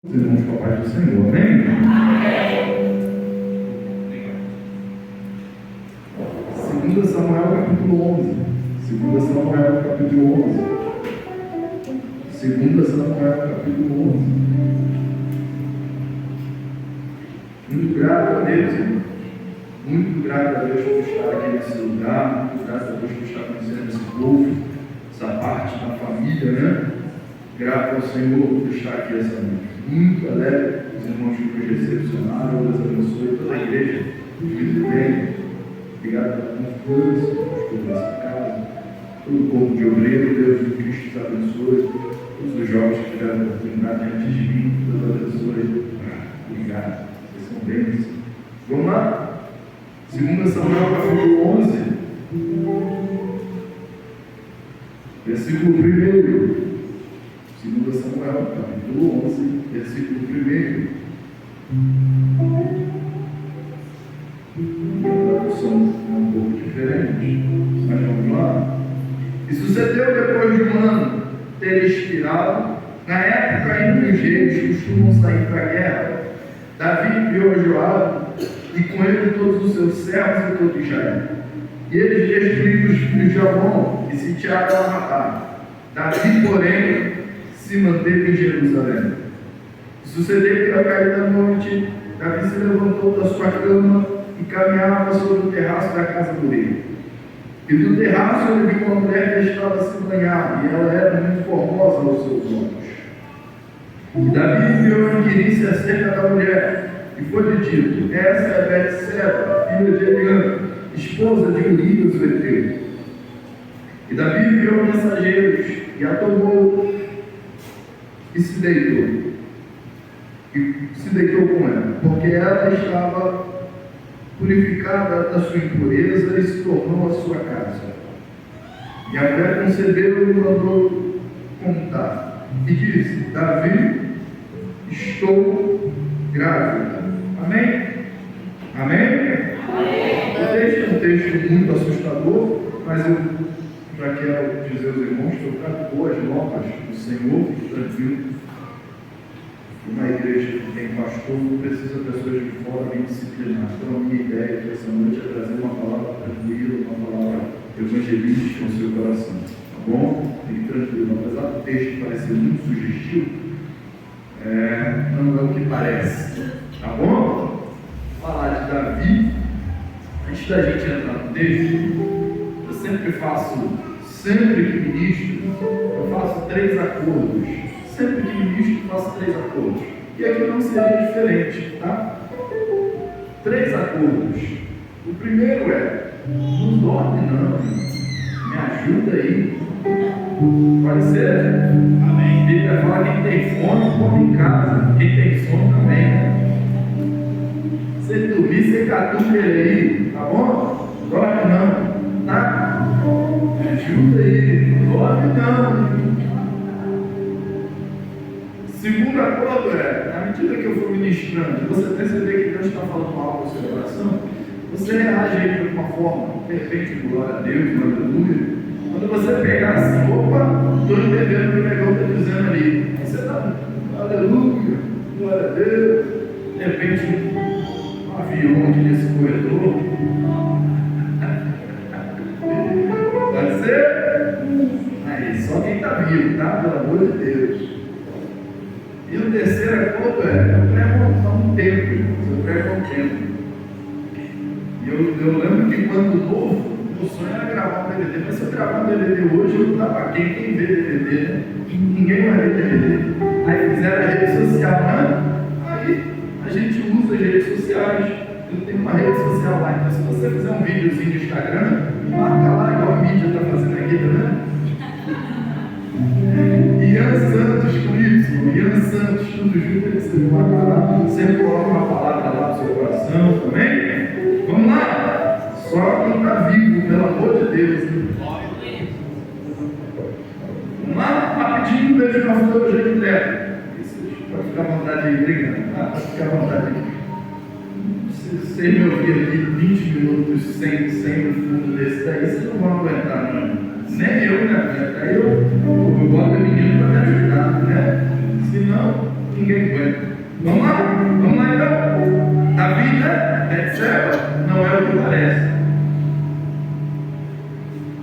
Os irmãos com a paz do Senhor, amém? Segunda Samuel capítulo 11. Segunda Samuel capítulo 11. Segunda Samuel capítulo 11. Muito grato a Deus, irmão. Muito grato a Deus por estar aqui nesse lugar. Muito grato a Deus por estar conhecendo esse povo, essa parte da família, né? Grato ao Senhor por estar aqui essa noite. Muito alegre, os irmãos que nos recepcionaram, Deus abençoe toda a igreja. Muito bem. Obrigado pela confiança, por essa casa, todo o corpo de obreiro, Deus de Cristo te abençoe. Todos os jovens que tiveram a oportunidade antes de mim, Deus abençoe. Obrigado. Vocês são bênçãos. Vamos lá? 2 Samuel capítulo 11, versículo 1. 2 Samuel, capítulo 11, versículo 1. A tradução é um pouco diferente, mas vamos lá. E sucedeu depois de um ano ter expirado, na época em que os reis costumam sair para a guerra, Davi enviou a Joabe e com ele todos os seus servos e todo Israel. E eles destruíram os filhos de Amon e sitiaram a Rabá. Davi, porém, se manteve em Jerusalém. Sucedeu que, ao cair da noite, Davi se levantou da sua cama e caminhava sobre o terraço da casa do rei. E do terraço ele viu uma mulher que estava a se banhar, e ela era muito formosa aos seus olhos. E Davi enviou inquirir-se acerca da mulher, e foi-lhe dito: essa é Betseba, filha de Eliã, esposa de Urias o Heteu. E Davi enviou mensageiros, e a tomou e se deitou. E se deitou com ela, porque ela estava purificada da sua impureza e se tornou a sua casa. E a mulher concebeu e mandou contar. E disse: Davi, estou grávida. Amém? Amém? O texto é um texto muito assustador, mas eu já quero dizer aos irmãos que eu trago boas novas do Senhor, tranquilo. Uma igreja que tem pastor não precisa de pessoas de fora bem disciplinadas. Então, a minha ideia aqui essa noite é trazer uma palavra tranquila, uma palavra evangelística ao seu coração. Tá bom? Fique tranquilo. Apesar do texto parecer muito sugestivo, não é o que parece. Tá bom? Vou falar de Davi. Antes da gente entrar no texto, eu sempre que ministro, eu faço 3 acordos. Sempre que ministro, faço 3 acordos. E aqui não seria diferente, tá? 3 acordos. O primeiro é: não dorme não, me ajuda aí. Pode ser? Amém. Bíblia fala que quem tem fome, come em casa. Quem tem sono também, né? Você dormir, você catuca ele aí, tá bom? Não dorme não, tá? Me ajuda aí, não dorme não. Segundo acordo é: na medida que eu for ministrando, você perceber que Deus está falando algo no seu coração, você reage aí de uma forma, de repente, glória a Deus, aleluia. Quando você pegar assim, opa, estou entendendo o que o negócio está dizendo ali, aí você dá aleluia, glória a Deus. De repente, um avião aqui nesse corredor. Pode ser? Aí, só quem está vivo, tá? Pelo amor de Deus. E o terceiro acordo é: eu prego um tempo. Eu prego um tempo. E eu lembro que quando novo, o sonho era gravar um DVD. Mas se eu gravar um DVD hoje, eu não dá para quem vê DVD, né? Ninguém vai ver DVD. Aí fizeram a rede social, né? Aí a gente usa as redes sociais. Eu tenho uma rede social lá. Então, se você fizer um videozinho no Instagram, marca lá, igual a mídia está fazendo aqui, tá vendo? Ian Santos com isso, Ian Santos, tudo junto, você marca lá, sempre coloca uma palavra lá no seu coração, amém? Vamos lá? Só quem está vivo, pelo amor de Deus. Vamos lá? Rapidinho, beijo na flor, jeito leve. Pode ficar à vontade aí, obrigado. Tá? Pode ficar à vontade aí. Se você me ouvir aqui 20 minutos sem o fundo desse daí, vocês não vão aguentar, não. Nem eu, né? Aí eu boto a menina para me ajudar, né? Se não, ninguém aguenta. Vamos lá então. Davi, né? Betseba, não é o que parece.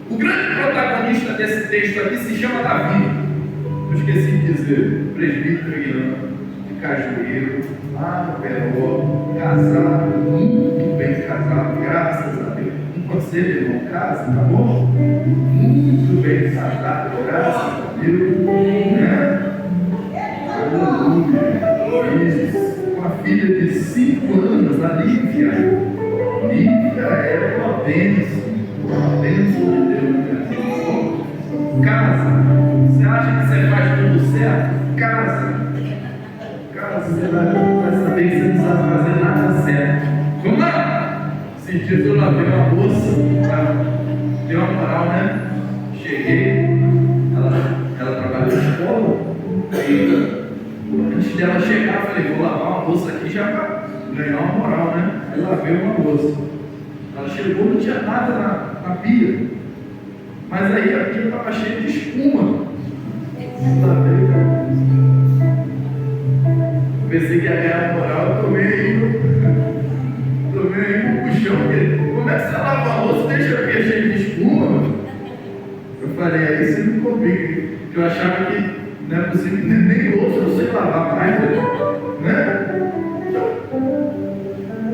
O grande protagonista desse texto aqui se chama Davi. Eu esqueci de dizer, presbítero Guilherme, de Cajueiro, lá no Peró, casado, muito bem casado, graças a Deus. Um conselho, irmão, casa, tá bom? Muito bem casado, graças a Deus. Né? Aleluia. Uma filha de 5 anos, a Lívia. Lívia é uma bênção de Deus, né? Casa. Você acha que você faz tudo certo? Casa. Você vai saber que você não sabe fazer nada certo. Vamos lá! Esse dia eu lavei uma moça, deu uma moral, né? Cheguei, ela trabalhou na escola, e antes dela chegar, eu falei, vou lavar uma louça aqui já para ganhar uma moral, né? Aí lavei uma louça. Ela chegou, não tinha nada na pia. Mas aí a pia estava cheia de espuma. Pensei que ia ganhar uma moral, eu tomei aí um puxão. Como é que você lava a louça e deixa a pia cheia de espuma? Eu falei, aí você me complica. Eu achava que não é possível, nem louça eu sei lavar mais, né?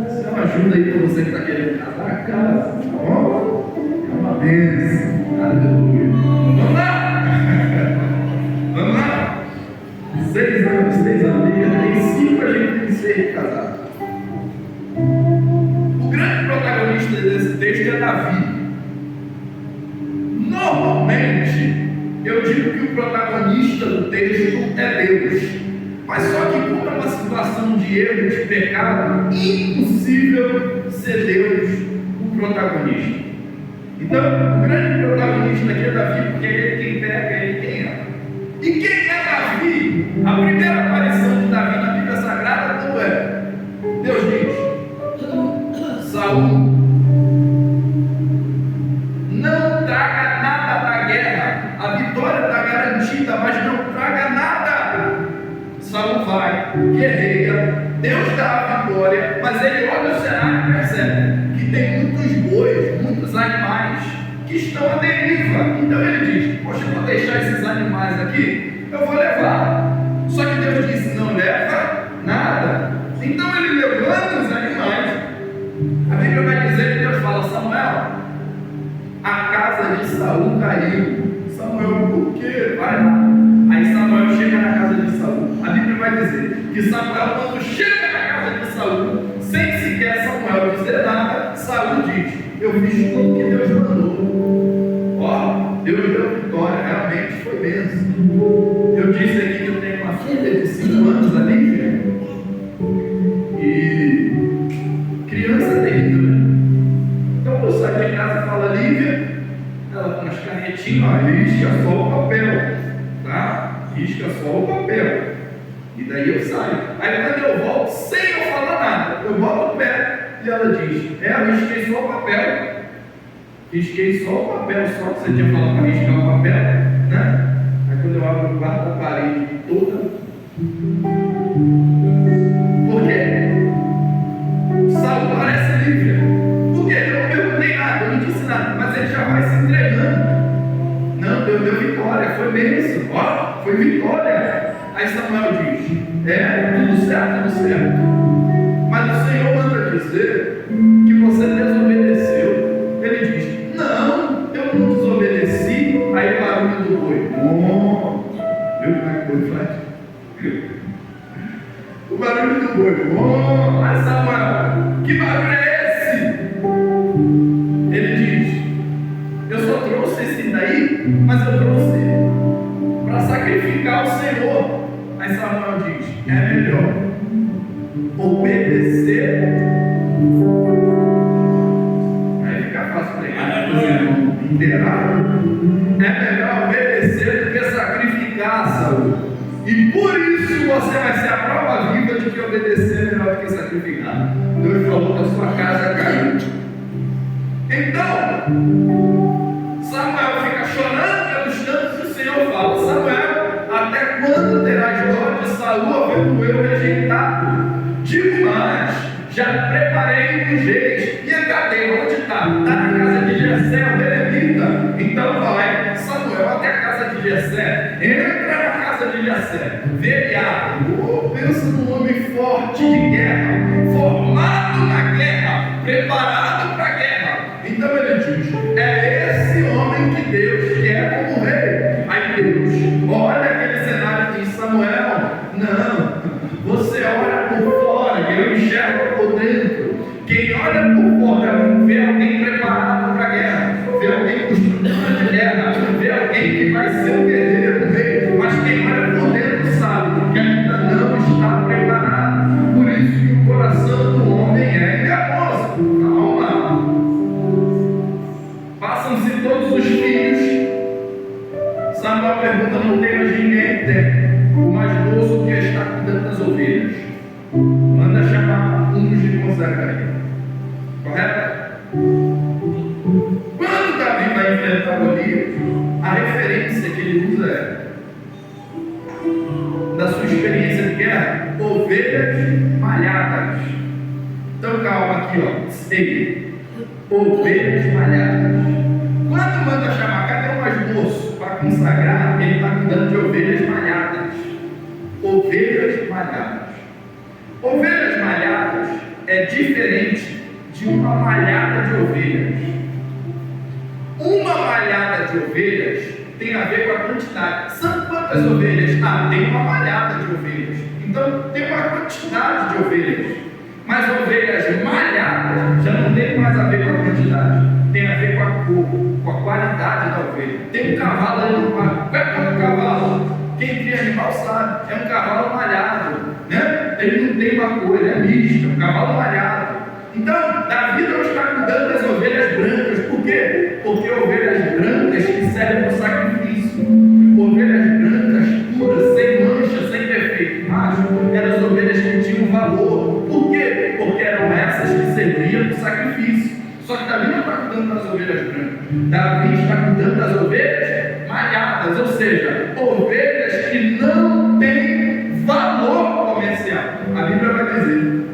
Isso é uma ajuda aí para você que está querendo casar a casa, tá bom? É uma bênção, aleluia. Vamos lá! Vamos lá! 6 anos, tem 5 a gente tem que ser casado. O grande protagonista desse texto é Davi. Normalmente, eu digo que o protagonista do texto é Deus, mas só que como é uma situação de erro, de pecado, impossível ser Deus o protagonista. Então, o grande protagonista aqui é Davi, porque é ele quem pega, é ele quem é. E quem é Davi? A primeira aparição de Davi na Bíblia Sagrada, como é? Deus diz: Saul, não traga nada da guerra. A vitória está garantida, mas não traga nada. Saul vai, guerreia, Deus dá a vitória, mas ele olha o cenário e percebe que tem muitos bois, muitos animais que estão à deriva. Então ele diz: poxa, eu vou deixar esses animais aqui, eu vou levar. Só que Deus disse: não leva nada. Então ele levanta os animais. A Bíblia vai dizer que Deus fala: Samuel, a casa de Saul caiu. Samuel, por quê? Vai lá. Aí Samuel chega na casa de Saul. A Bíblia vai dizer que Samuel, quando chega na casa de Saul, sem sequer Samuel dizer nada, Saul diz: eu fiz tudo que Deus mandou. Ó, Deus deu vitória, realmente foi bênção. Eu disse aqui que eu tenho uma filha de 5 anos, a Lívia, e criança terrível, né? Então eu saio de casa e falo: Lívia, ela com as canetinhas, ó, risca só o papel, tá? Risca só o papel. E daí eu saio. Aí quando eu volto, sem eu falar nada, eu boto o pé e ela diz: eu risquei só o papel. Risquei só o papel, só que você tinha falado para riscar o papel, né? Aí quando eu abro o quarto, a parede toda. Por quê? Saul parece Lívia. Por quê? Eu não perguntei nada, eu não disse nada, mas ele já vai se entregando. Não, Deus deu vitória, foi bênção, ó, foi vitória. Aí Samuel diz: tudo certo, tudo certo. Mas o Senhor manda dizer que você desobedeceu. Ele diz: não, eu não desobedeci. Aí o barulho do boi. Viu como é que o boi faz? O barulho do boi. Mas Samuel, que barulho é esse? Ele diz: eu só trouxe esse daí, mas eu trouxe para sacrificar o Senhor. Aí Samuel diz: é melhor obedecer. Aí fica fácil pregar, é melhor obedecer do que sacrificar, Saul. E por isso você vai ser a prova viva de que obedecer é melhor do que sacrificar. Deus falou que a sua casa caiu. Então Samuel fica chorando pelos tantos, e o Senhor fala: Samuel, até quando terás dó de Saul, já preparei os reis. E a cadeia, onde está? Está na casa de Jessé, o belemita. Então vai Samuel até a casa de Jessé, entra na casa de Jessé, vê Eliabe, pensa num homem forte de guerra, formado na guerra, preparado para a guerra. Então ele diz: é esse homem que Deus quer como rei. Aí Deus olha aquele cenário e diz: Samuel, não, você olha por fora, que eu enxergo por dentro. Quem olha por fora vê alguém preparado para a guerra, vê alguém com estrutura de guerra, vê alguém que vai ser um guerreiro, um rei. Mas quem olha por dentro sabe que ainda não está preparado. Por isso que o coração do homem é enganoso. Calma. Passam-se todos os filhos. Samuel pergunta: não tem mais ninguém? Tem. O mais moço que está cuidando das ovelhas. Manda chamar unge com Zacaria. Correto? Quando Davi vai enfrentar Golias, a referência que ele usa é da sua experiência de guerra: ovelhas malhadas. Então calma aqui, ó. Ei, ovelhas malhadas. Quando manda chamar, cadê o mais moço para consagrar? Ele está cuidando de ovelhas malhadas. Ovelhas malhadas. Ovelhas malhadas é diferente de uma malhada de ovelhas. Uma malhada de ovelhas tem a ver com a quantidade. São quantas ovelhas? Ah, tem uma malhada de ovelhas. Então tem uma quantidade de ovelhas. Mas ovelhas malhadas já não tem mais a ver com a quantidade. Tem a ver com a cor, com a qualidade da ovelha. Tem um cavalo ali no parque. Qual é o cavalo? Quem cria animal sabe. É um cavalo malhado, né? Ele não tem uma cor, ele é misto, é um cavalo malhado. Então, Davi não está cuidando das ovelhas brancas. Por quê? Porque ovelhas brancas que servem para o sacrifício. Ovelhas brancas, puras, sem mancha, sem defeito. Mas eram as ovelhas que tinham valor. Por quê? Porque eram essas que serviam para o sacrifício. Só que Davi não está cuidando das ovelhas brancas. Davi está cuidando das ovelhas malhadas, ou seja, ovelhas que não têm valor comercial. A Bíblia vai dizer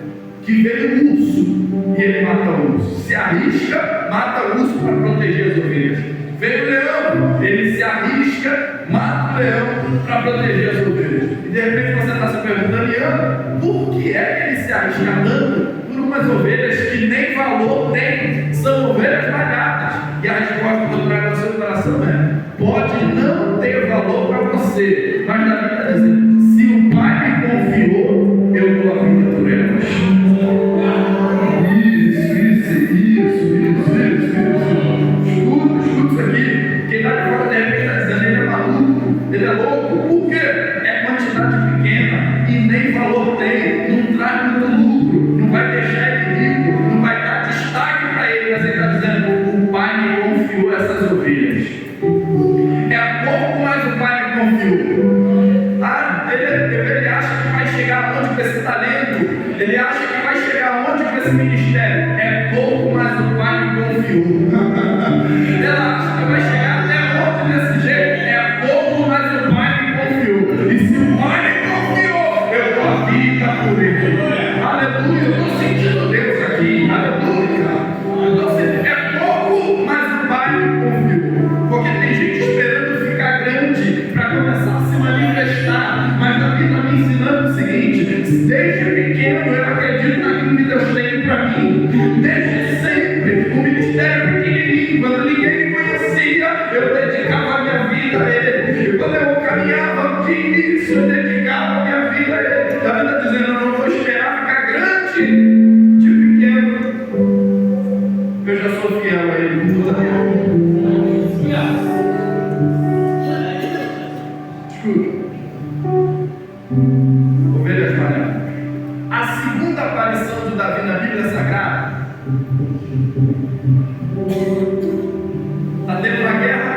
que veio o urso e ele mata o urso. Se arrisca, mata o urso para proteger as ovelhas. Veio o leão, ele se arrisca, mata o leão para proteger as ovelhas. E de repente você está se perguntando: Ian, por que é que ele se arrisca tanto por umas ovelhas que nem valor têm? São ovelhas malhadas. E a resposta que eu trago ao seu coração é: pode não ter valor para você, mas Davi está dizendo: se o Pai me confiou, eu dou a vida por elas. Escuta isso aqui. Quem está de fora de repente está dizendo: ele é maluco, ele é louco. Por quê? É quantidade pequena e nem valor tem, não traz muito lucro, não vai deixar ele rico, não vai dar destaque para ele. Mas ele está dizendo: o Pai me confiou essas ovelhas. É pouco, mas o Pai me confiou. Ah, ele acha que vai chegar aonde com esse talento, ele acha que vai chegar aonde com esse ministério. É pouco, mas o Pai me confiou. Ela acha que vai chegar até onde desse jeito. É pouco, mas o Pai me confiou. E se o Pai me confiou, eu dou a vida por ele. Aleluia, eu estou sentindo Deus aqui. Aleluia. É pouco, mas o Pai me confiou. Porque tem gente esperando ficar grande para começar a se manifestar. Mas a vida me ensinando o seguinte: desde pequeno eu acredito naquilo que Deus tem para mim. Desde sempre, o ministério pequenininho, quando ninguém me conhecia, eu dedicava a minha vida a Ele. Quando eu caminhava de início, eu dedicava a minha vida a Ele. Está vida dizendo: eu não vou esperar ficar grande. De pequeno, eu já sou fiel a Ele com toda a minha vida. Escuta. Ovelhas malhadas. A segunda aparição de Davi na Bíblia Sagrada, está tendo uma guerra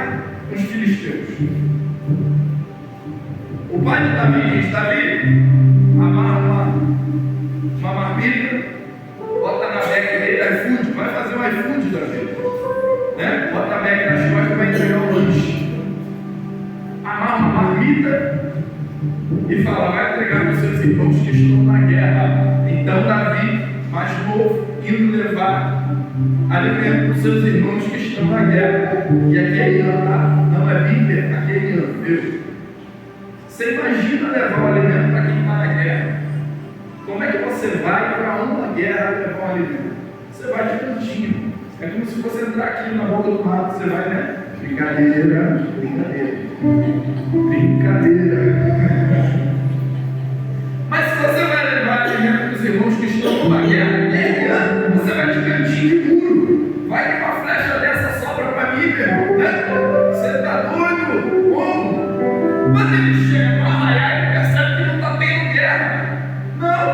com os filisteus. O pai de Davi diz: Davi, amarra uma marmita, bota na bag dele, iFood, vai fazer um iFood, Davi, né? Bota a bag nas costas e vai entregar o lanche. Amarra uma marmita e fala: vai entregar para os seus irmãos que estão na guerra. Então Davi, mais indo levar alimento para os seus irmãos que estão na guerra. E aquele ano, tá? Não é Bíblia, aquele ano, viu? Você imagina levar o alimento para quem está na guerra? Como é que você vai para uma guerra levar o alimento? Você vai de cantinho. É como se você entrar aqui na boca do mato, você vai, né? Brincadeira, brincadeira. Brincadeira. Mas se você vai levar alimento para os irmãos que estão numa guerra, você vai de cantinho de muro. Vai que uma flecha dessa sobra para mim, meu irmão, né? Você está doido? Como? Mas ele chega no arraial e percebe que não está tendo guerra. Não,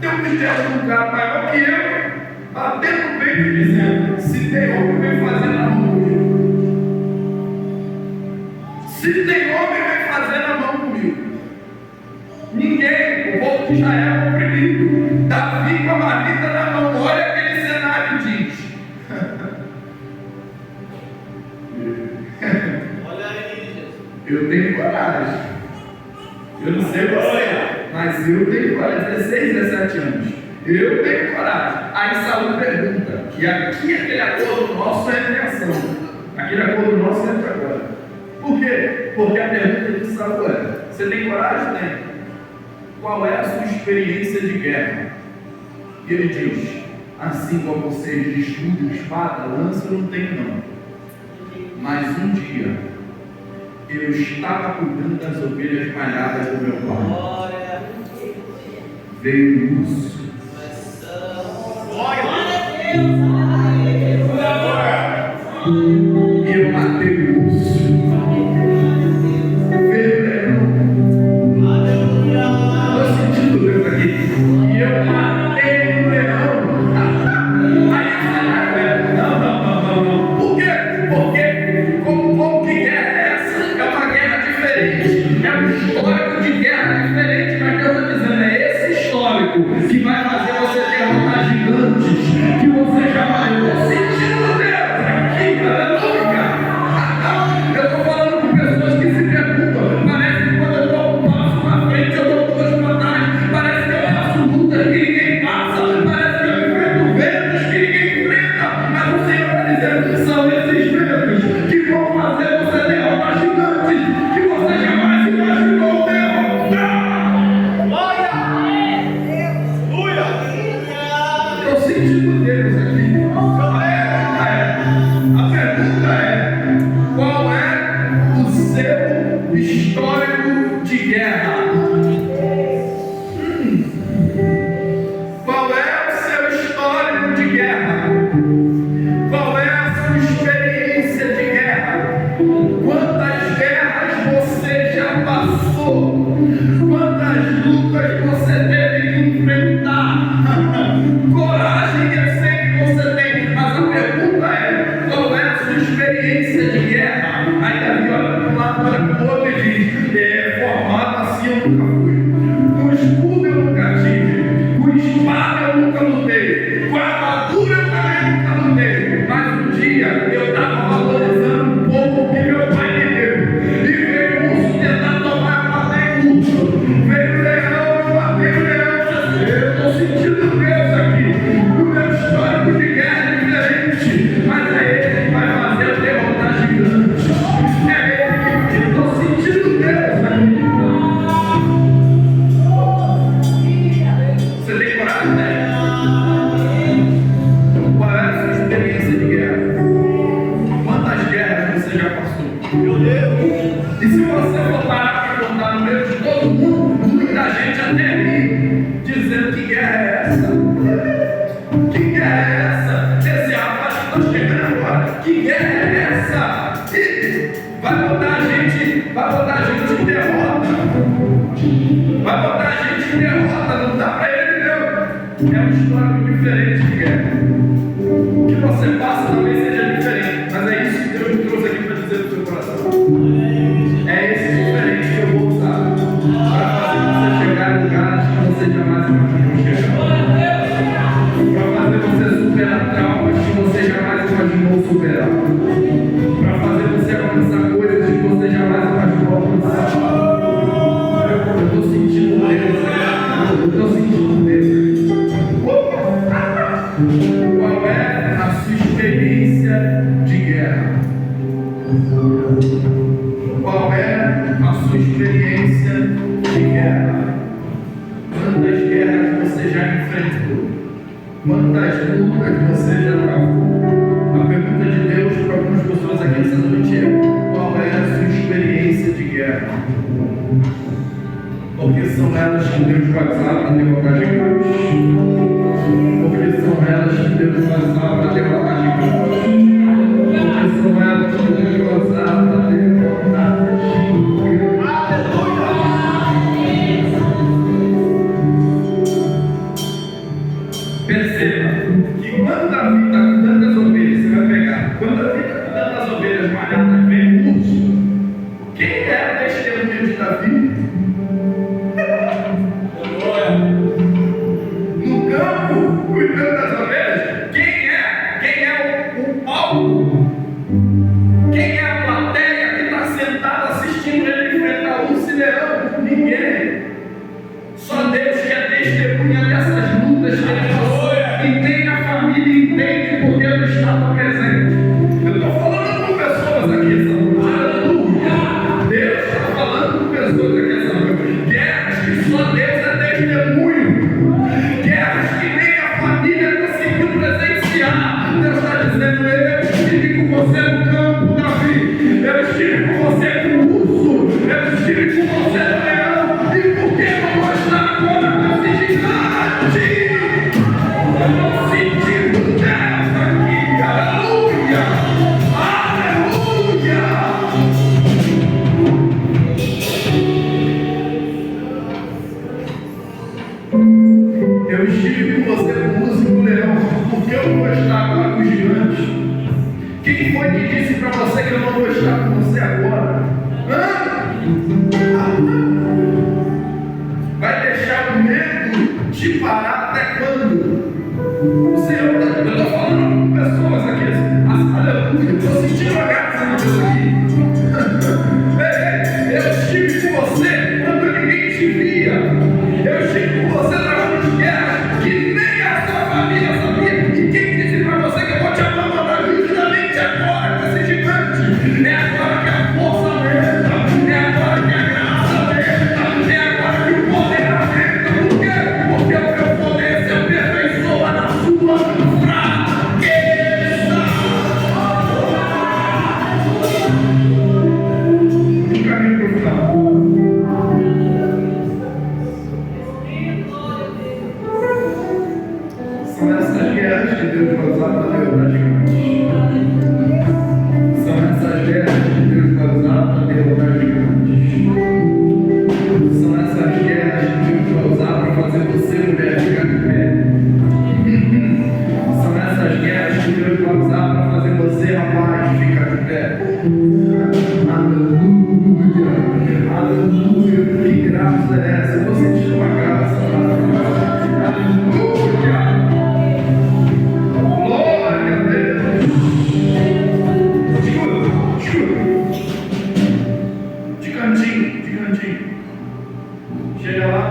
tem um mistério de um cara maior que eu, batendo no peito e dizendo: se tem homem, vem fazer na mão comigo. Se tem homem, vem fazer na mão comigo. Ninguém, o povo de Israel é oprimido. Davi com a marmita na mão, olha aquele cenário, diz. Olha aí, Jesus. Eu tenho coragem. Eu não sei você, mas eu tenho coragem. 16, 17 anos. Eu tenho coragem. Aí Saul pergunta, e aqui aquele acordo nosso é invenção. Aquele acordo nosso entra agora. Por quê? Porque a pergunta de Saul é: você tem coragem? Tem. Qual é a sua experiência de guerra? E ele diz: assim como vocês de escudo, espada, lança, eu não tenho não. Mas um dia eu estava cuidando das ovelhas malhadas do meu pai. Veio o urso. E eu matei o urso. Veio o leão. Estou sentindo Deus aqui. E eu matei o leão. Aí não. Por quê? Porque como que guerra é essa? É uma guerra diferente. É um histórico de guerra diferente. Mas eu estou dizendo, é esse histórico que vai fazer você derrotar gigantes que você jamais viu. Sentindo Deus aqui, aleluia. Eu estou falando com pessoas que se perguntam: parece que quando eu dou um passo para frente, eu dou dois para trás. Parece que eu passo lutas que ninguém passa. Parece que eu enfrento ventos que ninguém enfrenta. Mas o Senhor está dizendo que são esses ventos que vão fazer você derrotar gigantes que você jamais imaginou derrotar. Estou sentindo Deus aqui. A pergunta é: qual é o seu histórico de guerra? Qual é o seu histórico de guerra? Qual é a sua experiência de guerra? Quantas guerras você já passou? Quantas lutas você teve que enfrentar? Coragem eu sei que você tem, mas a pergunta é: qual é a sua experiência de guerra? Aí Davi olha para um lado, olha para o outro e diz: formado assim eu nunca fui, com escudo eu nunca tive, com espada eu nunca lutei, com armadura eu também nunca lutei, mas um dia eu estava valorizando um pouco que meu pai me deu, e veio o urso tentar tomar, eu matei o urso, veio o leão, eu matei o leão. Eu estou sentindo Deus aqui. O meu histórico de guerra é diferente, mas é Ele que vai fazer eu derrotar gigantes. É Ele que eu estou sentindo Deus aqui. Você tem coragem, né? Qual é a sua experiência de guerra? Quantas guerras você já passou? Meu Deus! E se você for parar para contar no meio de todo mundo, muita gente até ri, dizendo: que guerra é essa? Que guerra é essa? Esse rapaz que está chegando agora, que guerra é essa? E vai botar a gente em derrota. Vai botar a gente em derrota, não dá para ele não. É uma história diferente de guerra. O que você passa talvez seja diferente, mas é isso que Deus me trouxe aqui para dizer no seu coração. É esse diferente que eu vou usar para fazer você chegar em lugares que você jamais imaginou chegar. Para fazer você superar traumas que você jamais imaginou superar. Para fazer você alcançar coisas que você jamais imaginou alcançar. Eu estou sentindo Deus. Eu estou sentindo Deus. você já enfrentou? Quantas lutas você já travou? A pergunta de Deus para algumas pessoas aqui essa noite é: qual é a sua experiência de guerra? Porque são elas que Deus vai usar para derrotar gigantes. Porque são elas que Deus vai usar para derrotar gigantes. Porque são elas que Deus vai usar para derrotar gigantes. Perceba que quando Davi está cuidando das ovelhas, você vai pegar. Quando Davi está cuidando das ovelhas malhadas, vem o urso. Quem é o testemunho de Davi? No campo, cuidando das ovelhas, quem é o palco? Quem é a plateia que está sentada assistindo ele enfrentar urso e leão? Ninguém. Só Deus que é testemunha dessas lutas que ele passou. E nem a família entende porque ele estava presente. Eu estou falando com pessoas aqui essa noite. Aleluia. Deus está falando com pessoas aqui essa noite. Guerras que só Deus é testemunho. Guerras que nem a família conseguiu presenciar. Deus está dizendo: eu estive com você no campo, Davi. Eu estive com você com o urso. Eu estive com você no leão. E por que não vou estar agora com esse gigante? Sentindo Deus aqui, aleluia, aleluia. Eu estive com você com o urso e com o leão, porque eu não vou estar agora com os gigantes. Quem foi que disse para você que eu não vou estar com você agora? Vai deixar o medo te parar até quando? O Senhor, eu estou falando com pessoas aqui, aleluia, estou sentindo a graça de Deus aqui. Eu estive com você quando ninguém te via. Eu estive com você travando guerras que nem a sua família sabia. E quem disse para você que eu vou te abandonar justamente agora com esse gigante? É agora que a força aumenta, é agora que a graça aumenta, é agora que o poder aumenta. Por quê? Porque o meu poder se aperfeiçoa na sua fraqueza. Um caminho para o final. São essas guerras que Deus vai usar para derrotar gigantes. São essas guerras que Deus vai usar para derrotar gigantes. São essas guerras que Deus vai usar para fazer você, mulher, ficar de pé. São essas guerras que Deus vai usar para fazer você, rapaz, ficar de pé. Aleluia, aleluia. Que graça é essa? Eu vou sentir uma graça maravilhosa. Aleluia. Glória a Deus. Escuta. De cantinho. Chega lá,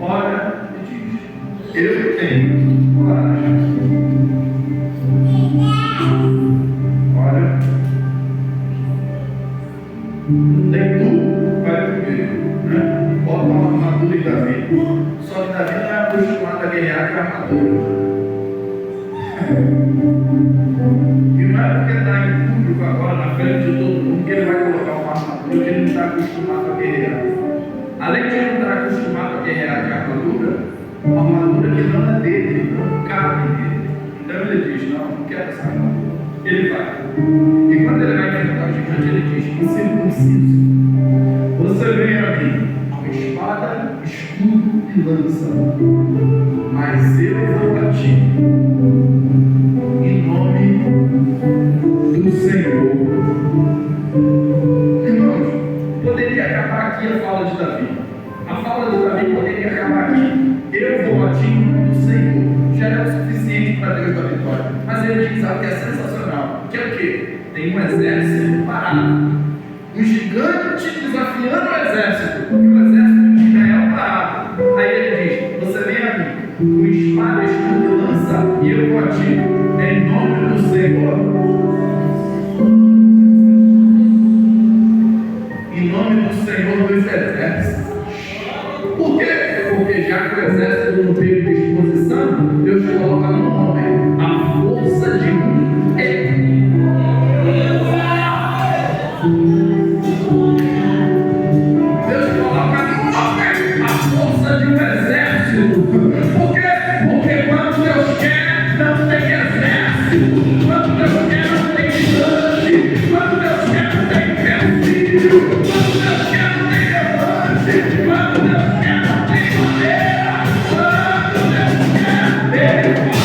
olha e diz: eu tenho coragem. Olha, nem tu vai comigo, né? Bota uma armadura em Davi. Só que Davi não é acostumado a guerrear com armadura. E não é porque está em público agora, na frente de todo mundo, que ele vai colocar uma armadura que ele não está acostumado a guerrear. Além de ele não estar acostumado a guerrear de armadura, uma armadura que não é dele, não cabe nele. Então ele diz: não quero essa armadura. Ele vai. E quando ele vai enfrentar o gigante, ele diz: incircunciso, você vem a mim com espada, escudo e lança, mas eu vou a ti em nome do Senhor. Irmãos, poderia acabar aqui a fala de Davi. A fala de Davi poderia acabar aqui: eu vou a ti em nome do Senhor. Já é o suficiente para Deus da vitória. Mas ele diz algo que é sensacional, que é o quê? Tem um exército parado, um gigante desafiando o exército, e o exército de Israel parado. Aí ele diz: você vem a mim com espada, escudo e lança, e eu vou a ti em nome do Senhor. Em nome do Senhor dos exércitos. Por quê? Porque já já que o exército não teve disposição, Deus coloca no homem a força de um exército. Deus coloca no homem a força de um exército. Por quê? Porque quando Deus quer, não tem exército. Quando Deus quer, não tem gigante. Quando Deus quer, não tem filho. Quando Deus quer, não tem levante. Quando Deus quer, não tem maneira. Quando Deus quer, Ele faz.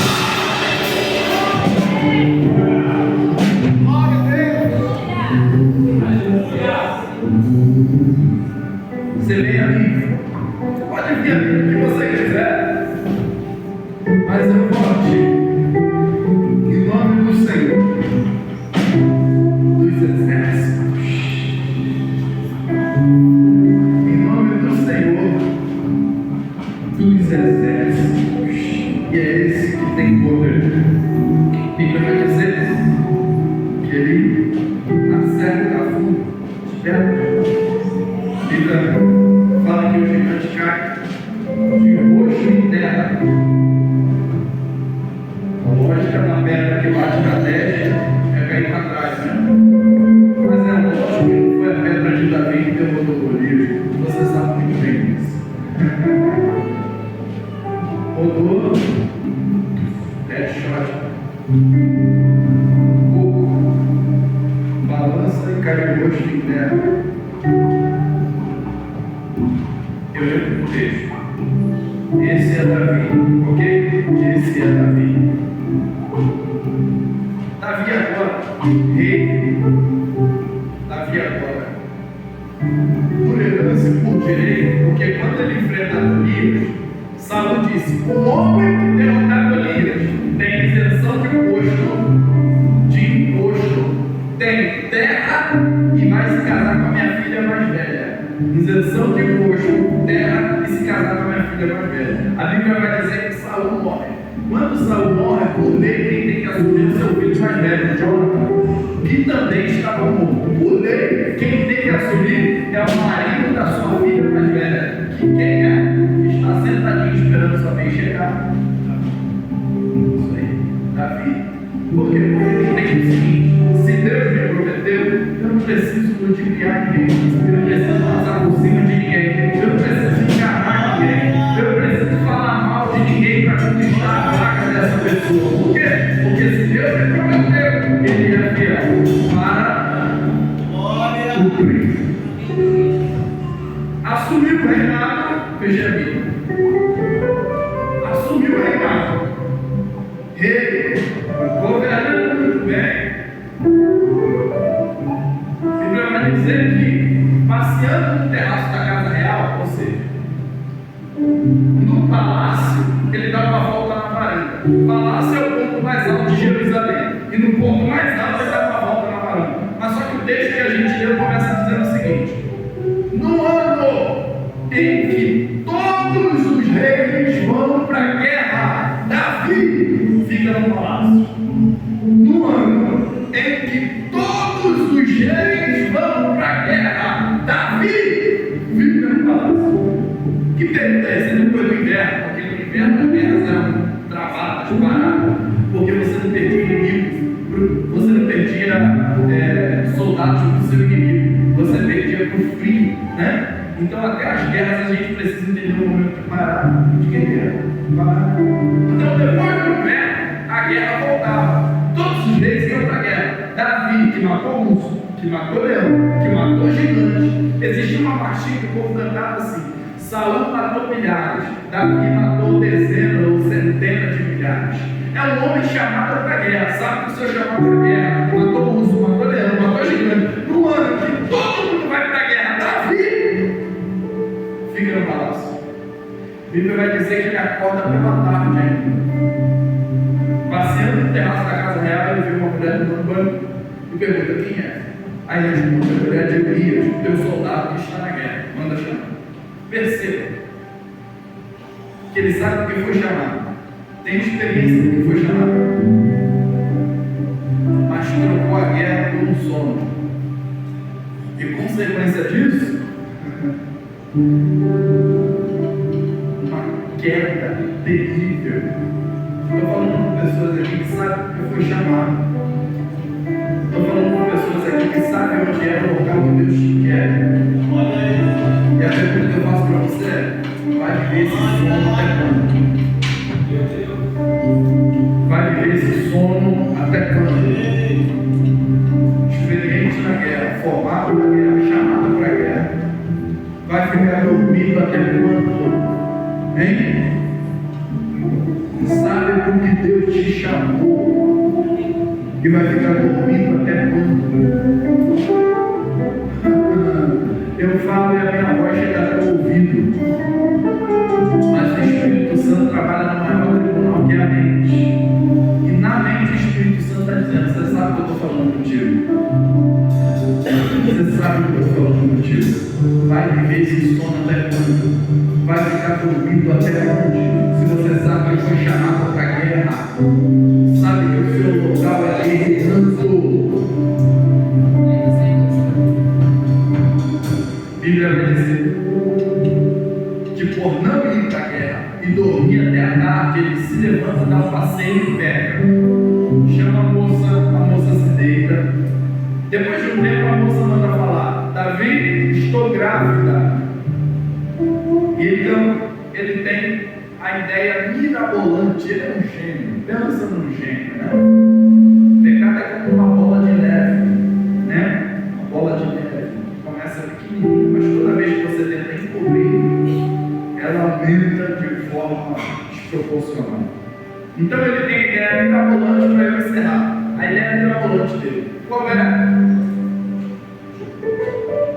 Você vem ali, pode vir ali o que você quiser, mas eu vou te, em nome do Senhor dos exércitos, em nome do Senhor dos exércitos, e é esse que tem poder. A Bíblia vai dizer que ele acerta a fundo, espera. A Bíblia fala que o gigante cai de rosto em terra. A lógica da pedra que bate na testa é cair para trás, né? Mas é lógico que não foi a pedra de Davi que derrotou Golias. Você sabe muito bem disso. Rodou, headshot, pouco, balança e cai de rosto em terra. Eu lembro do texto. Esse é Davi, ok? Esse é Davi. Davi agora, rei. Davi agora, tolerância por direito, porque quando ele enfrenta Golias, Saul disse: o homem que derrotar Golias tem isenção de imposto, tem terra e vai se casar com a minha filha mais velha. Isenção de imposto, terra e se casar com a minha filha mais velha. A Bíblia vai dizer que Saul morre. Quando Saul morre, por lei, quem tem que assumir o seu filho mais velho, Jonathan, que também estava morto. Por lei, quem tem que assumir é o marido da sua filha mais velha, que quem é? Está sentadinho esperando sua vez chegar. Isso aí, Davi. Por quê? Porque ele entende o seguinte: se Deus me prometeu, eu não preciso ludibriar ninguém, eu não preciso passar por cima de ninguém, eu não preciso enganar ninguém, eu não preciso falar mal de ninguém para conquistar a vaga dessa pessoa. Por quê? Porque se Deus me prometeu, Ele é fiel para cumprir. Assumiu o reinado, veja bem, assumiu o reinado, rei, governando muito bem. A Bíblia vai dizer que, passeando no terraço da casa real, ou seja, no palácio, ele dá uma volta na varanda. O palácio é o ponto mais alto de Jerusalém, e no ponto mais alto ele dá uma volta na varanda. Mas só que o texto que a gente leu começa dizendo o seguinte: no ano em que todos os reis vão para a guerra, Davi fica no palácio. No ano em que todos os reis vão para a guerra, Davi fica no palácio. Que pergunta é essa? Depois do inverno, porque no inverno as guerras eram travadas, paradas, porque você não perdia inimigos, você não perdia soldados do seu inimigo, você perdia por frio, né? Então até as guerras a gente precisa entender o momento de parar, de guerrear, parar. Então depois do inverno, a guerra voltava. Todos os reis iam para a guerra. Davi, que matou urso, que matou leão, que matou gigante. Existia uma marchinha que o povo cantava assim: Saul matou milhares, Davi matou dezenas ou centenas de milhares. É um homem chamado para a guerra. Sabe que o seu chamado para a guerra? Matou urso, matou leão, matou gigante. No ano que todo mundo vai para a guerra, Davi fica no palácio. A Bíblia vai dizer que ele acorda pela tarde ainda. Passeando no terraço da casa real, ele vê uma mulher tomando banho e pergunta: quem é? Aí ele responde: a mulher de Urias, teu soldado que está na guerra, manda chamar. Perceba que ele sabe do que foi chamado, tem experiência do que foi chamado, mas trocou a guerra por um sono. E consequência disso, queda terrível. Estou falando com pessoas aqui que sabem que foi chamado. Estou falando com pessoas aqui que sabem onde é o local que Deus te quer. E a pergunta que eu faço para você é: vai viver esse sono até quando? Vai viver esse sono até quando? Experiente na guerra, formado na guerra, chamado para a guerra. Vai ficar dormindo até quando? Hein? Sabe por que Deus te chamou? E vai ficar dormindo até quando? Eu falo e a minha voz chega até o ouvido. Mas o Espírito Santo trabalha no maior tribunal que é a mente. E na mente o Espírito Santo está dizendo: você sabe o que eu estou falando contigo? Você sabe o que eu estou falando contigo? Vai viver esse sono até quando? Vai ficar dormindo até onde? Se você sabe que foi chamado para a guerra, sabe que o seu local é guerreando. A Bíblia vai dizer que por não ir para a guerra e dormir até a tarde, ele se levanta, dá um passeio e pega. Chama a moça se deita. Depois de um tempo a moça manda falar: Davi, estou grávida. E então ele tem a ideia mirabolante, ele é um gênio, pensa num gênio, né? Pecado é como uma bola de neve, né? Uma bola de neve, começa pequenininha, mas toda vez que você tenta encobrir, ela aumenta de forma desproporcional. Então ele tem a ideia mirabolante para eu encerrar. A ideia mirabolante dele, qual é?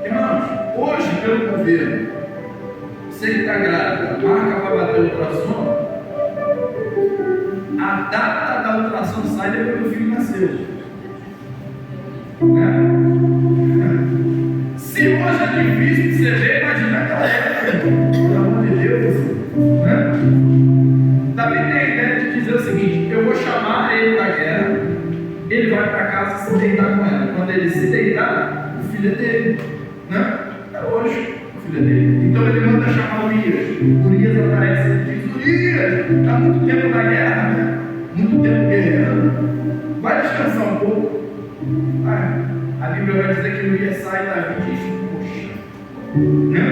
Irmãos, hoje pelo governo, você que está grávida, marca para bater o ultrassom, a data da ultrassom sai depois que o filho nasceu. Né? Se hoje é difícil de você ver, imagina aquela época. Pelo amor de Deus. Né? Davi tem a ideia de dizer o seguinte: eu vou chamar ele para a guerra, ele vai para casa se deitar com ela. Quando ele se deitar, o filho é dele. Né? Hoje o filho é dele. Então ele manda chamar Urias. Urias aparece e diz: Urias, está muito tempo na guerra, né? Muito tempo guerreando. Vai descansar um pouco. A Bíblia vai dizer que Urias sai da vida e diz: poxa, né?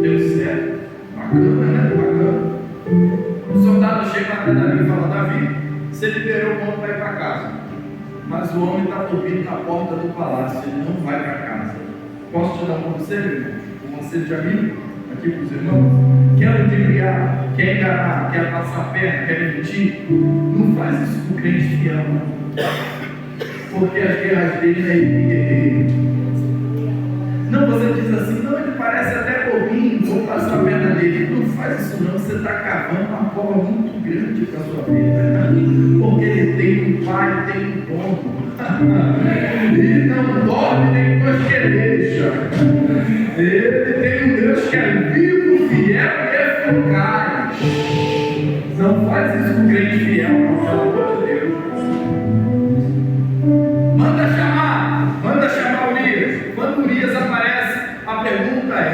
Deu certo. Bacana, né? Bacana. O soldado chega até Davi e fala: Davi, você liberou o homem para ir para casa, mas o homem está dormindo na porta do palácio, ele não vai para casa. Posso te dar um conselho, irmão? Um conselho de amigo aqui para os irmãos? Quer ludibriar, quer enganar, quer passar a perna, quer mentir? Não faz isso com o crente fiel, não. Porque as guerras dele é ele guerreiro. Não, você diz assim: não, ele parece até bobinho, vou passar a perna dele. Não faz isso não, você está cavando uma cova muito grande para a sua vida. Porque ele tem um pai, tem um dono. E não dorme nem depois que deixa. Ele tem um Deus que é vivo, fiel e eficaz. Não faz isso com crente fiel, não, pelo amor de Deus. Manda chamar Urias. Quando Urias aparece, a pergunta é: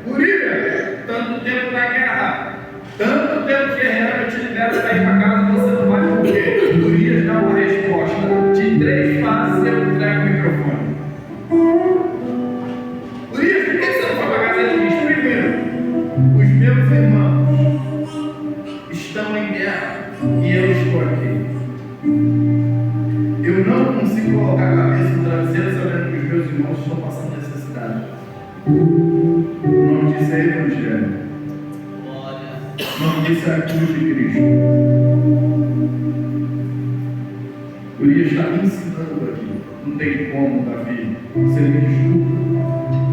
Urias, tanto tempo na guerra, tanto tempo guerreando, eu te libero para ir para casa, você não vai morrer. Urias dá uma resposta de 3 fases, eu entrego o microfone. Urias, por que você não foi para casa? Ele diz: primeiro, os meus irmãos estão em guerra e eu estou aqui. Eu não consigo colocar a cabeça no travesseiro sabendo que os meus irmãos estão passando necessidade. O nome disso é Evangelho. O nome disso é a cruz de Cristo. Urias está me ensinando aqui. Não tem como, Davi, você me desculpa,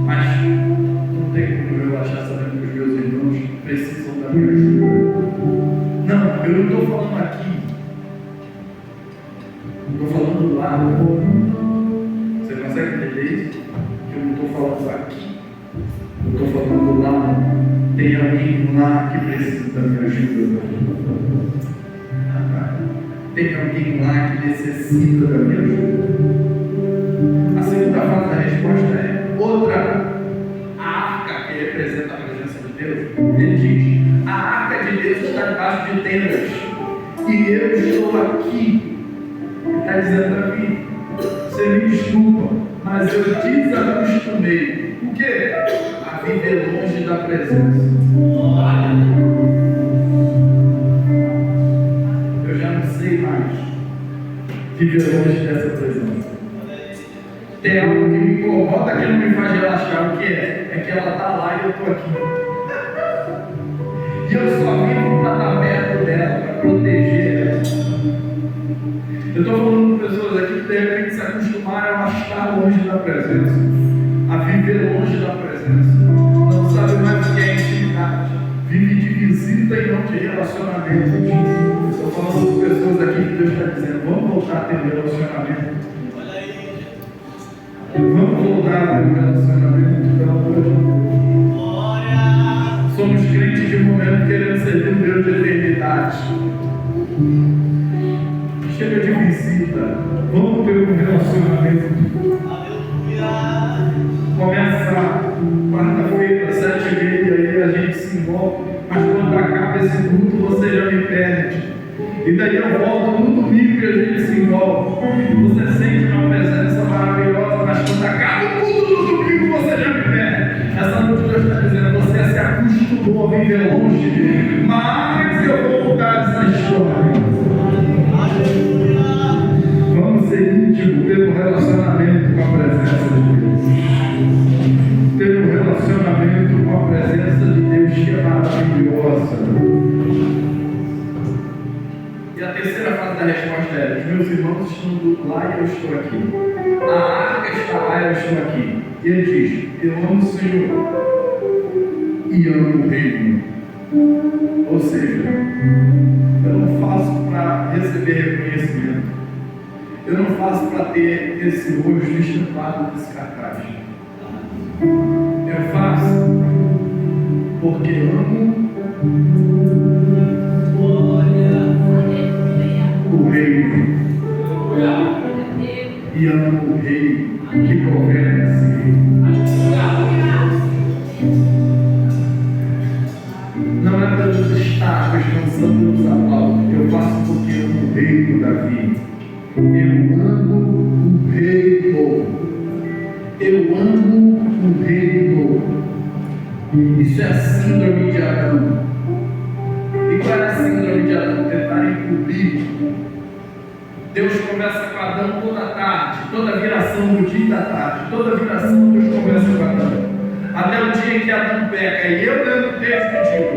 mas não tem como eu achar sabendo que os meus irmãos precisam da minha ajuda. Não, eu não estou falando aqui. Estou falando lá. Você consegue entender isso? Que eu não estou falando aqui. Eu estou falando lá. Tem alguém lá que precisa da minha ajuda. Tem alguém lá que necessita da minha ajuda. A segunda fase da resposta é outra. A arca que representa a presença de Deus. Ele diz: a arca de Deus está debaixo de tendas. E eu estou aqui. Ele está dizendo para mim: você me desculpa, mas eu desacostumei. O quê? A viver longe da presença. Eu já não sei mais viver longe dessa presença. Tem algo que me incomoda, que não me faz relaxar. O que é? É que ela está lá e eu estou aqui. E eu só vivo para estar perto dela, para proteger ela. Eu estou falando com pessoas aqui que de repente se acostumaram a estar longe da presença, a viver longe da presença. Não sabe mais o que é intimidade. Vive de visita e não de relacionamento. Estou falando com pessoas aqui que Deus está dizendo: vamos voltar a ter relacionamento. Vamos voltar a ter um relacionamento, pelo amor de Deus. Somos crentes de momento querendo servir um Deus de eternidade. Chega de visita. Vamos ter um relacionamento. Começa quarta-feira, 7h30, aí a gente se envolve. Mas quando acaba esse culto, você já me perde. E daí eu volto no domingo e a gente se envolve. Você sente uma presença maravilhosa, mas quando acaba o culto no domingo, você já me perde. Essa noite Deus está dizendo: você se acostumou a viver longe, mas eu vou mudar essa história. Vamos ser íntimos, ter um relacionamento com a presença de Deus. Ter um relacionamento com a presença de Deus que é maravilhosa. E a terceira fase da resposta é: os meus irmãos estão lá e eu estou aqui. A arca está lá e eu estou aqui. E ele diz: eu amo o Senhor e amo o reino. Ou seja, eu não faço para receber reconhecimento. Eu não faço para ter esse rosto estampado desse cartaz. Eu faço porque amo o reino. E amo o rei que governa esse reino. Não é para nos estar descansando nos aplausos. Eu faço porque amo o rei do Davi. Eu amo o rei novo. Eu amo o rei novo. Isso é a síndrome de Adão. E qual é a síndrome de Adão? Tentar encobrir. Deus conversa com Adão toda tarde, toda viração do dia e da tarde, toda viração Deus conversa com Adão. Até o dia em que Adão peca. E eu lembro o texto e digo: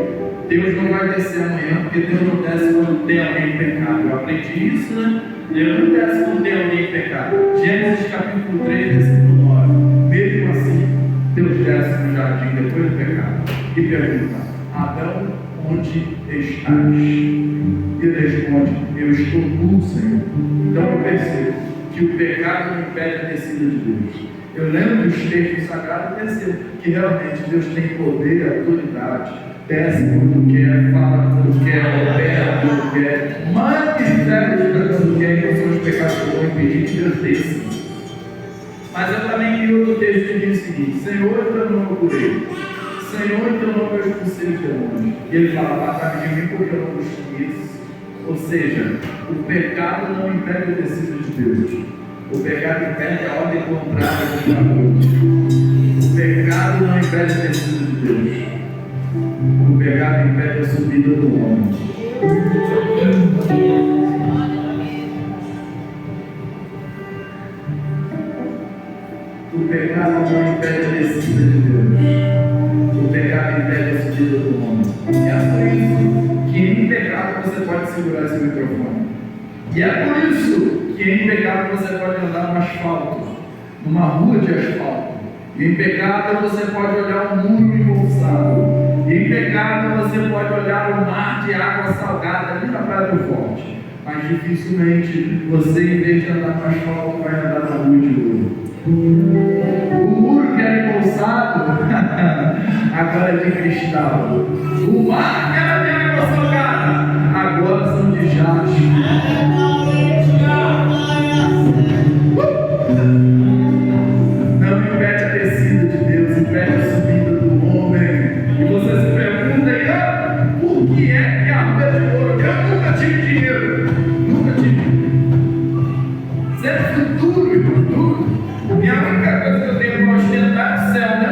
Deus não vai descer amanhã, porque Deus não desce quando tem alguém em pecado. Eu aprendi isso, né? Deus não desce quando tem alguém em pecado. Gênesis capítulo 3, versículo 9. Mesmo assim, Deus desce no jardim depois do pecado e pergunta: Adão, onde estás? E ele responde: eu estou nu, Senhor. Então eu percebo que o pecado não impede a descida de Deus. Eu lembro dos textos sagrados e percebo que realmente Deus tem poder e autoridade. Desce quando quer, fala quando quer, opera quando quer, manifesta quando quer. Então são os pecados que vão impedir que Deus desça. Mas eu também li outro texto que diz o seguinte: Senhor, então não procurei. Senhor, então não eu expulsei os demônios. E ele fala: aparta de mim porque eu não costumo isso. Ou seja, o pecado não impede a descida de Deus. O pecado impede a ordem contrária do amor. O pecado não impede a descida de Deus. O pecado impede a subida do homem. O pecado não impede a descida de Deus. O pecado impede a subida do homem. E é por isso que em pecado você pode segurar esse microfone. E é por isso que em pecado você pode andar no asfalto, numa rua de asfalto. E em pecado você pode olhar um muro embolsado. E em pecado você pode olhar um mar de água salgada ali na Praia do Forte. Mas dificilmente você, em vez de andar no asfalto, vai andar na rua de ouro. O muro que era embolsado agora é de cristal. O mar que era de água salgada agora são de jaspe. Não impede a descida de Deus, impede a subida do homem. E você se pergunta: por que é que a agulha de ouro. Eu nunca tive dinheiro. Nunca tive. Sempre fui duro, irmão, duro. E a única coisa que eu tenho para ostentar é o céu, né?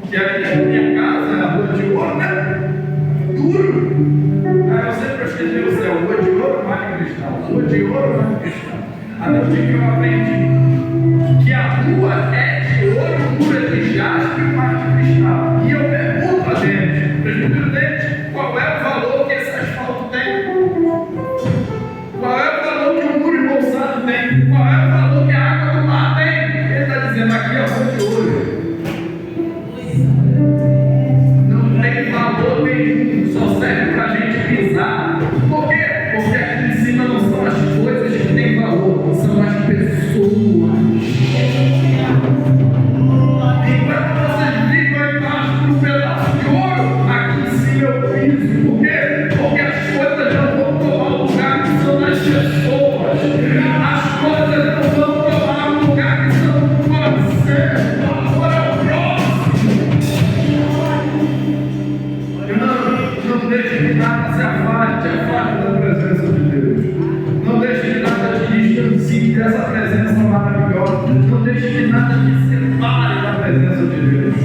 Que aqui na minha casa é a rua de ouro, né? Duro. Aí eu sempre ostentei o céu. Rua de ouro, vale cristal. Rua de ouro, vale cristal. Até o dia que eu aprendi que a rua é de ouro, muro é de jaspe e mar de cristal. E eu pergunto a Dente, presbítero Dente, qual é o valor que esse asfalto tem? Qual é o valor que o muro embolsado tem? Qual é o valor que a água do mar tem? Ele está dizendo aqui a rua de ouro. Não tem valor nenhum, só serve para a gente pisar. Por quê? Porque aqui em cima não são as coisas que têm valor, são as pessoas. Enquanto vocês ficam embaixo de um pedaço de ouro, aqui em cima eu piso. Por quê? Porque as coisas não vão tomar o lugar que são das pessoas. As coisas não vão tomar o lugar que são do coração. Agora é o próximo. Não deixe que nada se afaste da presença de Deus. Não deixe que nada te distancie dessa presença maravilhosa. Não deixe que nada te separe da presença de Deus.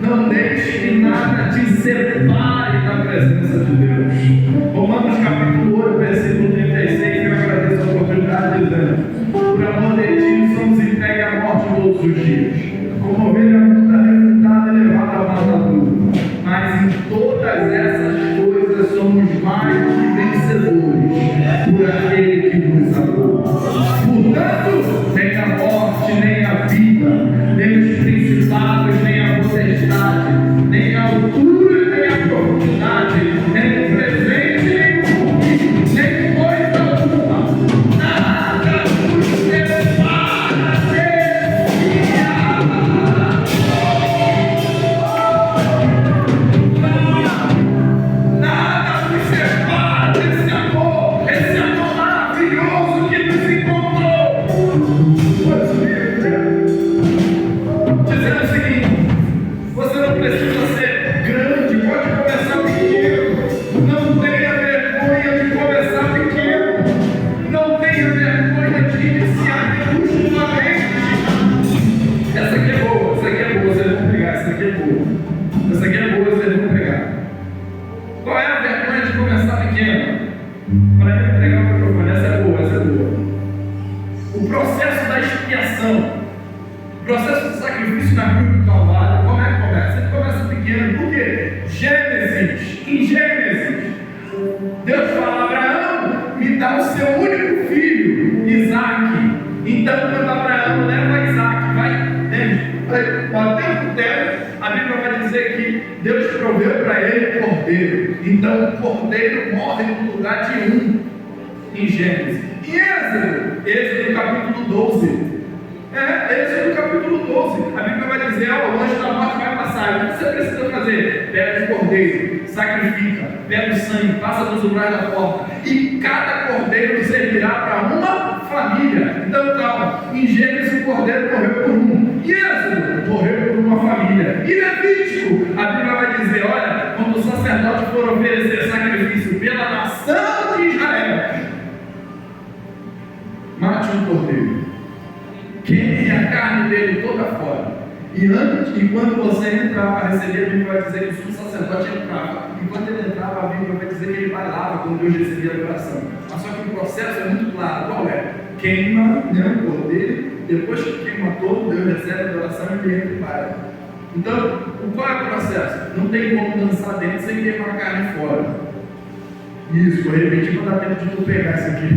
Não deixe que nada te separe da presença de Deus. Romanos capítulo 8, versículo 36, eu agradeço a oportunidade dizendo: por amor de ti somos entregues à morte todos os dias, como ovelha muda, refutada e levada ao matadouro. Mas em todas essas coisas somos mais do que vencedores por aquele que nos amou. Portanto, nem a morte, nem a vida, nem os principados, nem a potestade, nem a altura, nem a profundidade, nem o presente, nem o futuro, nem coisa alguma, nada nos separa desse amor. Nada nos separa desse amor, esse amor maravilhoso que nos encontrou. Dizendo o seguinte: você não precisa ser grande, pode começar pequeno. Não tenha vergonha de começar pequeno. Não tenha vergonha de iniciar minúsculamente. Essa aqui é boa, vocês vão pegar. Essa aqui é boa, vocês vão pegar. Qual é a vergonha de começar pequeno? Para ele pegar o microfone, essa é boa. O processo da expiação, o processo do sacrifício na cruz do Calvário, como é que começa? Ele começa pequeno, por quê? Em Gênesis, Deus fala: Abraão, me dá o seu único filho, Isaque. Então, quando Abraão leva Isaque, vai bater no teto, a Bíblia vai dizer que Deus proveu para ele um cordeiro. Então, o cordeiro morre no lugar de um, em Gênesis. Em Êxodo capítulo 12. Êxodo capítulo 12. A Bíblia vai dizer: o anjo da morte vai passar. O que você precisa fazer? Pega o cordeiro, sacrifica, pega o sangue, passa nos umbrais da porta. E cada cordeiro servirá para uma família. Então, calma. Em Gênesis, o cordeiro morreu por um. Em Êxodo, morreu por uma família. E Levítico, a Bíblia vai dizer: olha, quando o sacerdote for oferecer sacrifício pela nação de Israel, mate um cordeiro, queime a carne dele toda fora. E quando você entrar para receber, a Bíblia vai dizer que o sacerdote entrava. Enquanto ele entrava, a Bíblia vai dizer que ele bailava quando Deus recebia a adoração. Mas só que o processo é muito claro. Qual é? Queima o cordeiro, depois que queima todo, Deus recebe a adoração e ele entra e baila. Então, qual é o processo? Não tem como dançar dentro sem queimar a carne fora. Isso, vou repetir para dar tempo de tu pegar isso aqui.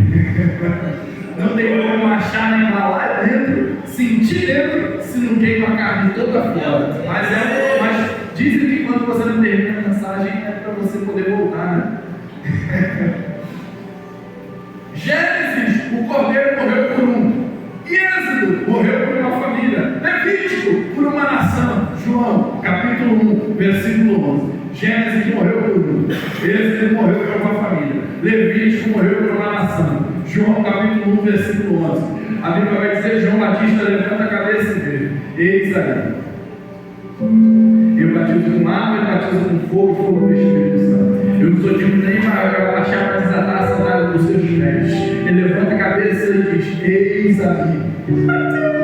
Não tem como achar nem lá dentro, sentir dentro, se não queima a carne toda fora. Mas dizem que quando você não termina a mensagem é para você poder voltar, né? Gênesis, o cordeiro morreu por um. Êxodo, morreu por uma família. Levítico, por uma nação. João, capítulo 1, versículo 11. Gênesis morreu por um. Êxodo morreu por uma família. Levítico morreu por uma nação. João capítulo 1, versículo 11. A Bíblia vai dizer: João Batista levanta a cabeça dele. Eis aí. Eu batizo com água, eu batizo com fogo do Espírito Santo. Eu não sou tipo nem a chapa desatar a sandália dos seus pés. Ele levanta a cabeça e diz: eis a mim.